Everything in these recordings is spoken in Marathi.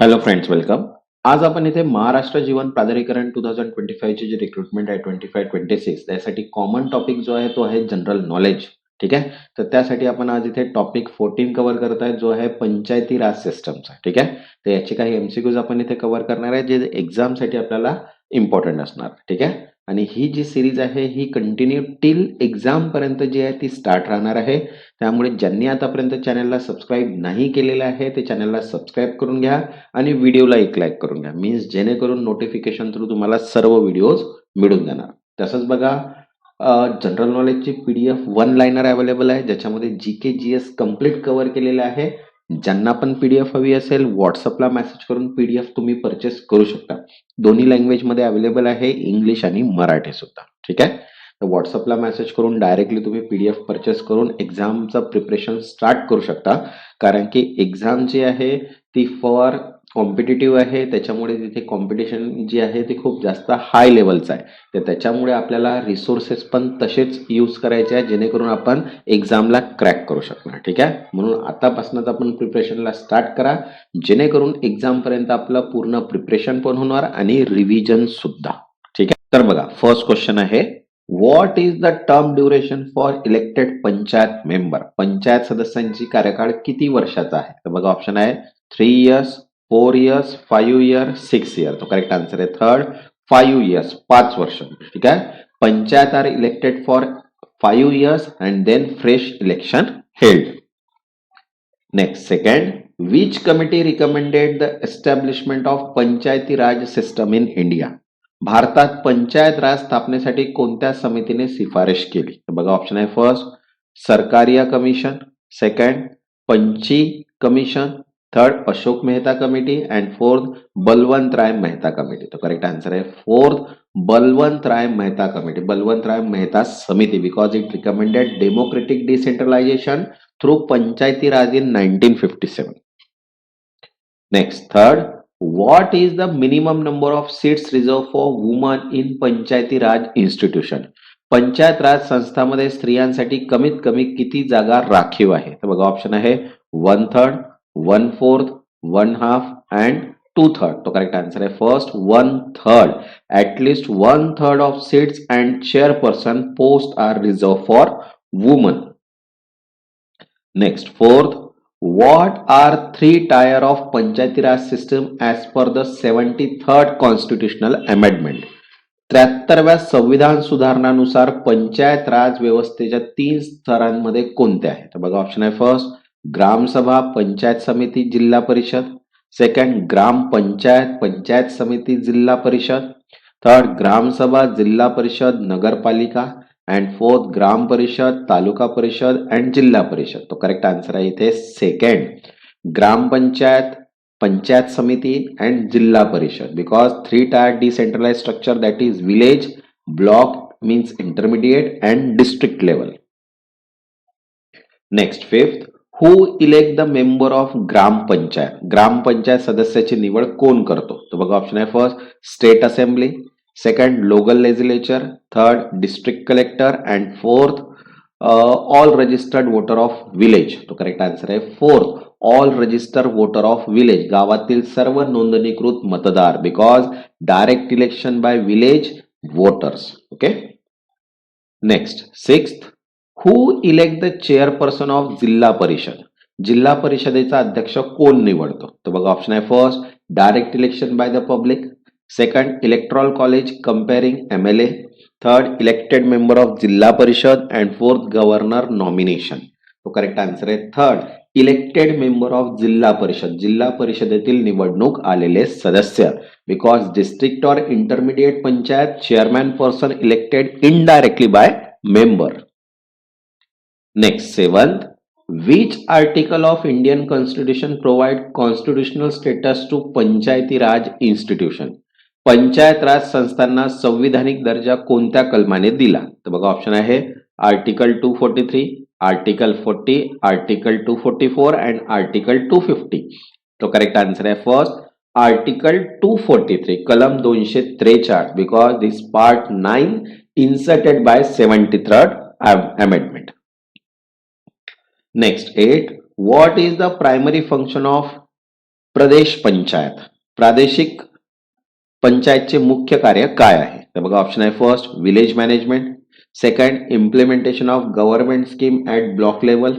Hello friends, welcome. आज आपण इथे महाराष्ट्र जीवन प्राधिकरण 2025 ची जी रिक्रुटमेंट आहे 25-26 त्यासाठी कॉमन टॉपिक जो आहे तो आहे जनरल नॉलेज. ठीक आहे. तर त्यासाठी आपण आज इथे टॉपिक 14 कव्हर करत आहे जो आहे पंचायती राज सिस्टमचा. ठीक आहे. तर याचे काही एमसीक्यूज आपण इथे कव्हर करणार आहे जे एक्झामसाठी आपल्याला इम्पॉर्टंट असणार. ठीक आहे. आणि ही जी सिरीज आहे ही कंटिन्यू टिल एक्झाम पर्यंत जी आहे ती स्टार्ट राहणार आहे. त्यामुळे ज्यांनी आतापर्यंत चॅनलला सबस्क्राईब नाही केलेलं आहे ते चॅनलला सबस्क्राईब करून घ्या आणि व्हिडिओला एक लाईक करून घ्या. मीन्स जेणेकरून नोटिफिकेशन थ्रू तुम्हाला सर्व व्हिडिओज मिळून जाणार. तसंच बघा, जनरल नॉलेजची पीडीएफ वन लाइनर अवेलेबल आहे ज्याच्यामध्ये जीके जीएस कम्प्लीट कव्हर केलेले आहे. ज्यांना पण पीडीएफ हवी असेल व्हॉट्सअपला मेसेज करून पीडीएफ तुम्ही परचेस करू शकता. दोन्ही लँग्वेज मध्ये अवेलेबल आहे, इंग्लिश आणि मराठी सुद्धा. ठीक आहे. तर व्हॉट्सअपला मेसेज करून डायरेक्टली तुम्ही पीडीएफ परचेस करून एक्झामचं प्रिपरेशन स्टार्ट करू शकता. कारण की एक्झाम जी आहे ती फॉर कॉम्पिटिटिव्ह आहे, त्याच्यामुळे तिथे कॉम्पिटिशन जी आहे ती खूप जास्त हाय लेवलचं आहे. तर त्याच्यामुळे आपल्याला रिसोर्सेस पण तसेच यूज करायचे आहे जेणेकरून आपण एक्झामला क्रॅक करू शकणार. ठीक आहे. म्हणून आतापासूनच आपण प्रिपरेशनला स्टार्ट करा जेणेकरून एक्झाम पर्यंत आपलं पूर्ण प्रिपरेशन पण होणार आणि रिव्हिजन सुद्धा. ठीक आहे. तर बघा, फर्स्ट क्वेश्चन आहे, what is the term duration for elected panchayat member. Panchayat सदस्यांची कार्यकाळ किती वर्षाचा आहे? तर बघा, ऑप्शन आहे 3 इयर्स, 4 इयर्स, 5 इयर, 6 इयर. तो करेक्ट आन्सर आहे थर्ड, 5 इयर्स, 5 वर्ष. ठीक आहे. Panchayat are elected for 5 years and then fresh election held. Next, second, which committee recommended the establishment of Panchayati Raj system in India. भारतात पंचायत राज स्थापनेसाठी कोणत्या समितीने शिफारस केली? तर बघा, ऑप्शन आहे first Sarkaria commission, second Punchhi commission, third Ashok Mehta committee and fourth Balwant Rai Mehta committee. तो करेक्ट आन्सर आहे फोर्थ बलवंत राय मेहता कमिटी, बलवंत राय मेहता समिती, because it recommended democratic decentralization through Panchayati Raj in 1957. Next, third, what is the minimum number of seats reserved for women in Panchayati Raj institution? Panchayat Raj संस्थांमध्ये स्त्रियांसाठी कमीत कमी किती जागा राखीव आहे? तर बघा, ऑप्शन आहे 1/3, 1/4, 1/2 अँड 2/3. तो करेक्ट आन्सर आहे first 1/3. At least 1/3 of seats and chairperson post are reserve for woman. Next, fourth, what are 3 tier of Panchayati Raj system as per the 73rd constitutional amendment? 73व्या संविधान सुधारणानुसार पंचायत राज व्यवस्थेच्या 3 स्तरांमध्ये कोणते आहेत? तर बघा, ऑप्शन आहे फर्स्ट ग्रामसभा, पंचायत समिती, जिल्हा परिषद, सेकंड ग्राम पंचायत, पंचायत समिती, जिल्हा परिषद, थर्ड ग्रामसभा, जिल्हा परिषद, नगरपालिका अँड फोर्थ ग्राम परिषद, तालुका परिषद अँड जिल्हा परिषद. तो करेक्ट आन्सर आहे इथे सेकंड ग्राम पंचायत, पंचायत समिती and Zilla Parishad, because 3 tier decentralize structure that is village, block means intermediate and district level. Next, fifth, who elect the member of Gram Panchayat. Gram Panchayat सदस्याची निवड कोण करतो? तर बघा, ऑप्शन आहे first state assembly, second local legislature, third district collector and fourth all registered voter of village. तो करेक्ट आन्सर आहे fourth all registered voter of village, गावातील सर्व नोंदणीकृत मतदार, because direct election by village voters. Okay. Next, sixth, who elect the chairperson of Zilla Parishad. जिल्हा परिषदेचा अध्यक्ष कोण निवडतो? तर बघा, ऑप्शन आहे first direct election by the public, second electoral college comparing MLA, third elected member of Zilla Parishad and fourth governor nomination. तो करेक्ट आन्सर आहे third elected member of Zilla Parishad, Zilla परिषदेतील निवडणूक आलेले सदस्य, बिकॉज डिस्ट्रिक्ट और intermediate panchayat chairman person elected indirectly by member. Next, seventh, which article of Indian Constitution provide constitutional status to Panchayati Raj institution. Panchayat Raj संस्थांना संविधानिक दर्जा कोणत्या कलमाने दिला? तर बघा, ऑप्शन आहे article 243, article 40, article 244 and article 250. तो करेक्ट आन्सर आहे फर्स्ट आर्टिकल 243, कलम 243, because this part 9 inserted by 73rd amendment. Next, 8, what is the primary function of प्रदेश पंचायत, प्रादेशिक पंचायतचे मुख्य कार्य काय आहे? तर बघा ऑप्शन आहे first village management, second implementation of government scheme at block level,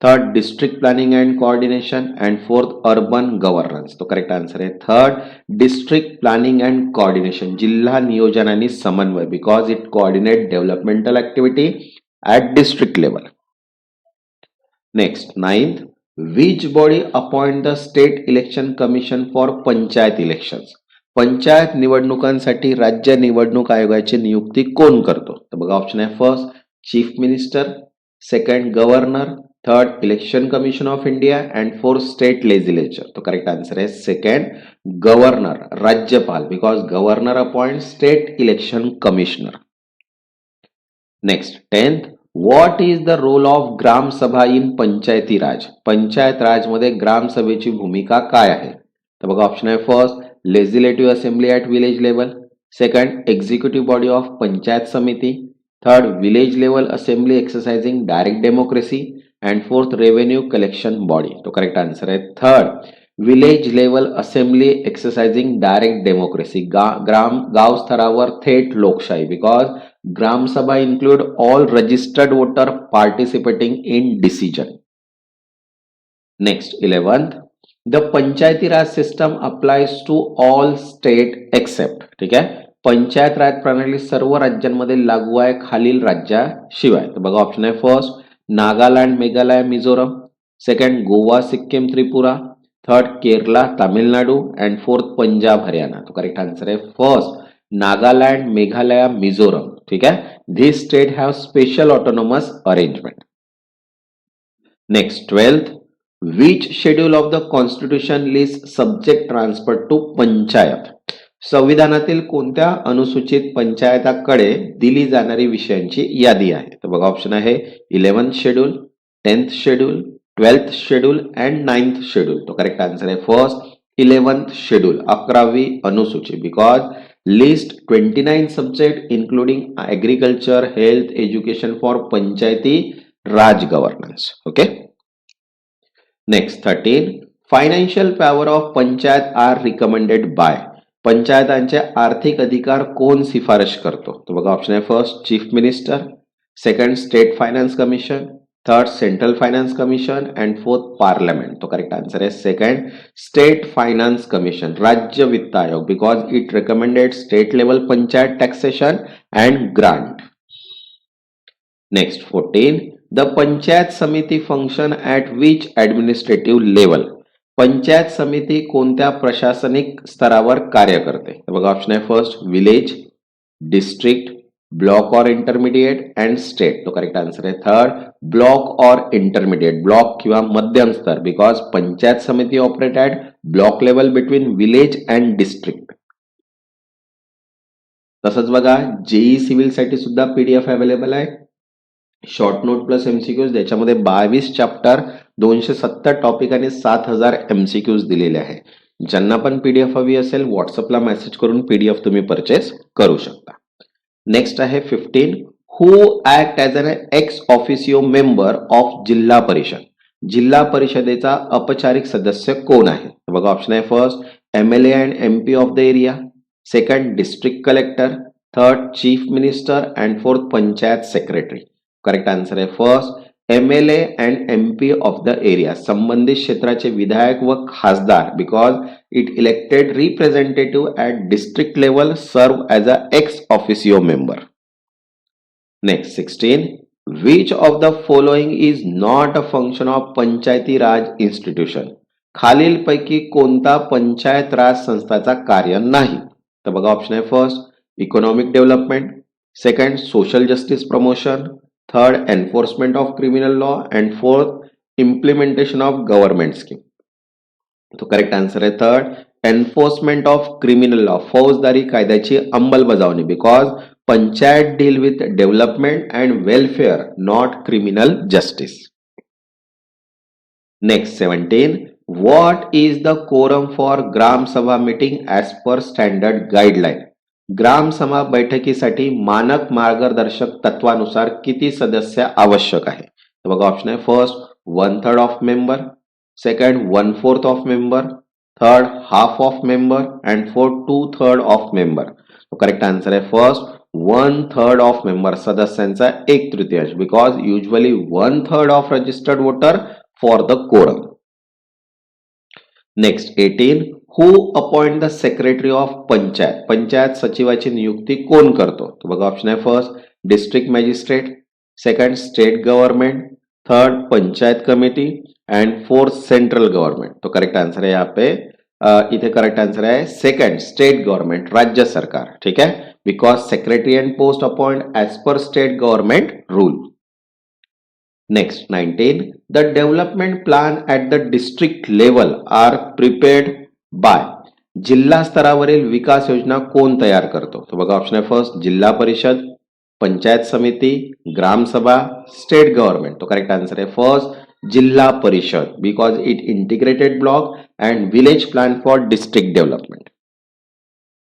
third district planning and coordination and fourth urban governance. तो करेक्ट आन्सर आहे third district planning and coordination, जिल्हा नियोजन आणि समन्वय, because it coordinate developmental activity at district level. Next ninth, which body appoint the state election commission for panchayat elections, panchayat निवडणुकांसाठी राज्य निवडणूक आयोगाची नियुक्ती कोण करतो? तर बघा ऑप्शन आहे first chief minister, second governor, third election commission of India and fourth state legislature. तो करेक्ट आन्सर आहे सेकंड गव्हर्नर, राज्यपाल, because governor appoint state election commissioner. Next tenth, what is the role of Gram Sabha in Panchayati Raj, Panchayat Raj मध्ये ग्रामसभेची भूमिका काय आहे? तर बघा ऑप्शन आहे first legislative assembly at village level, second executive body of Panchayat Samiti, third village level assembly exercising direct democracy and fourth revenue collection body. तो करेक्ट आन्सर आहे third village level assembly exercising direct democracy, गाव स्तरावर थेट लोकशाही, because gram sabha include all registered voter participating in decision. Next 11th, the Panchayati Raj system applies to all state except, ठीक आहे, पंचायत राज प्रणाली सर्व राज्यांमध्ये लागू आहे खालील राज्याशिवाय. तर बघा ऑप्शन आहे first Nagaland Meghalaya Mizoram, second Goa Sikkim Tripura, third Kerala Tamil Nadu and fourth Punjab Haryana. तो करेक्ट आन्सर आहे फर्स्ट नागालँड मेघालय मिझोरम. ठीक आहे, these state have special autonomous arrangement. Next 12th, which schedule of the constitution lists subject transfer to panchayat, संविधानातील कोणत्या अनुसूचित पंचायताकडे दिली जाणारी विषयांची यादी आहे? तर बघा ऑप्शन आहे 11th schedule, 10th schedule, 12th schedule and 9th schedule. तो करेक्ट आन्सर आहे फर्स्ट 11th शेड्यूल, 11वी अनुसूची, because list 29 subject including agriculture, health, education for panchayati raj governance. Okay, next 13, financial power of panchayat are recommended by, पंचायतांचे आर्थिक अधिकार कोण शिफारस करतो? तो बघा ऑप्शन आहे first chief minister, second state finance commission, third central finance commission and fourth parliament. तो करेक्ट आन्सर आहे सेकंड स्टेट फायनान्स कमिशन, राज्य वित्त आयोग, because it recommended state level panchayat taxation and grant. Next 14, the Panchayat Samiti function at which administrative level, Panchayat Samiti कोणत्या प्रशासनिक स्तरावर कार्य करते? तर बघा ऑप्शन आहे फर्स्ट विलेज, डिस्ट्रिक्ट, ब्लॉक और इंटरमीडिएट अँड स्टेट. तो करेक्ट आन्सर आहे थर्ड ब्लॉक और इंटरमीडिएट, ब्लॉक किंवा मध्यम स्तर, बिकॉज पंचायत समिती operate at block level between village and district. तसंच बघा जेई सिव्हिल साठी सुद्धा पीडीएफ अवेलेबल आहे, शॉर्ट नोट प्लस एमसीक्यूज, ज्याच्यामध्ये 22 चॅप्टर 270 टॉपिक आणि 7000 एमसीक्यूज दिलेले आहे. ज्यांना पण पीडीएफ हवी असेल व्हॉट्सअपला मेसेज करून पीडीएफ तुम्ही परचेस करू शकता. नेक्स्ट आहे 15, who act as an ex officio member of Zilla Parishad, जिल्हा परिषदेचा औपचारिक सदस्य कोण आहे? बघा ऑप्शन आहे first MLA and MP of the area, second district collector, third chief minister and fourth Panchayat secretary. Correct answer आहे first MLA and MP of the area, संबंधित क्षेत्राचे विधायक व खासदार, because it elected representative at district level serve as a ex officio member. Next 16, which of the following is not a function of Panchayati Raj institution, खालील पैकी कोणता पंचायत राज संस्थाचा कार्य नाही? तर बघा ऑप्शन आहे first economic development, second social justice promotion, third enforcement of criminal law and fourth implementation of government scheme. तो करेक्ट आन्सर आहे third enforcement of criminal law, फौजदारी कायद्याची अंमलबजावणी, because panchayat deal with development and welfare not criminal justice. Next 17, what is the quorum for Gram Sabha meeting as per standard guideline, Gram Sabha बैठकीसाठी मानक मार्गदर्शक तत्वानुसार किती सदस्य आवश्यक आहे? तर बघा ऑप्शन आहे first 1/3 of member, second 1/4 of member, third half of member and fourth 2/3 of member. तो करेक्ट आंसर आहे फर्स्ट 1/3 ऑफ मेंबर, सदस्यांचा 1/3, because usually 1/3 of registered voter for the quorum. Next 18, who appoint the secretary of panchayat. Panchayat सचिवाची नियुक्ती कोण करतो? तो बघा ऑप्शन आहे first district magistrate, second state government, third panchayat committee and fourth central government. तो करेक्ट आंसर है यहाँ पे इथे करेक्ट आंसर है सेकंड स्टेट गवर्नमेंट, राज्य सरकार. ठीक है, because secretary and post appoint as per state government rule. Next 19, the development plan at the district level are prepared by. जिल्हा स्तरावरील विकास योजना कोण तयार करतो? तो बघा ऑप्शन आहे फर्स्ट जिल्हा परिषद, पंचायत समिती, ग्राम सभा, स्टेट गव्हर्नमेंट. तो करेक्ट आंसर आहे फर्स्ट जिल्हा Parishad, because it integrated block and village plan for district development.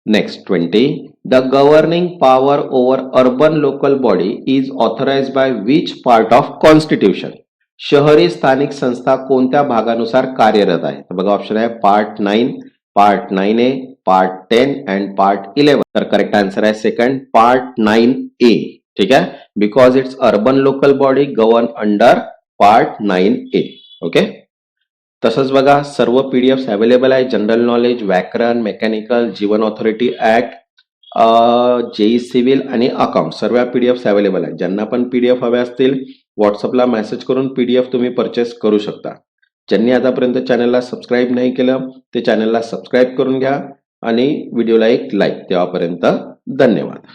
Next 20, the governing power over urban local body is authorized by which part of constitution? शहरी स्थानिक संस्था कोणत्या भागानुसार कार्यरत आहे? तर बघा ऑप्शन आहे part 9, part 9A, part 10 and part 11. तर करेक्ट आन्सर आहे सेकंड पार्ट 9A. ठीक आहे, because it's urban local body govern under part 9A. Okay, तसंच बघा सर्व पीडीएफ अवेलेबल आहे. जनरल नॉलेज, व्याकरण, मेकॅनिकल, जीवन ऑथॉरिटी ऍक्ट, जेई सिव्हिल आणि अकाउंट सर्व पीडीएफ अवेलेबल आहे. ज्यांना पण पीडीएफ हवे असतील व्हॉट्सअपला मेसेज करून पीडीएफ तुम्ही परचेस करू शकता. ज्यांनी आतापर्यंत चॅनलला सबस्क्राईब नाही केलं ते चॅनलला सबस्क्राईब करून घ्या आणि व्हिडिओला एक लाईक. तेव्हापर्यंत धन्यवाद.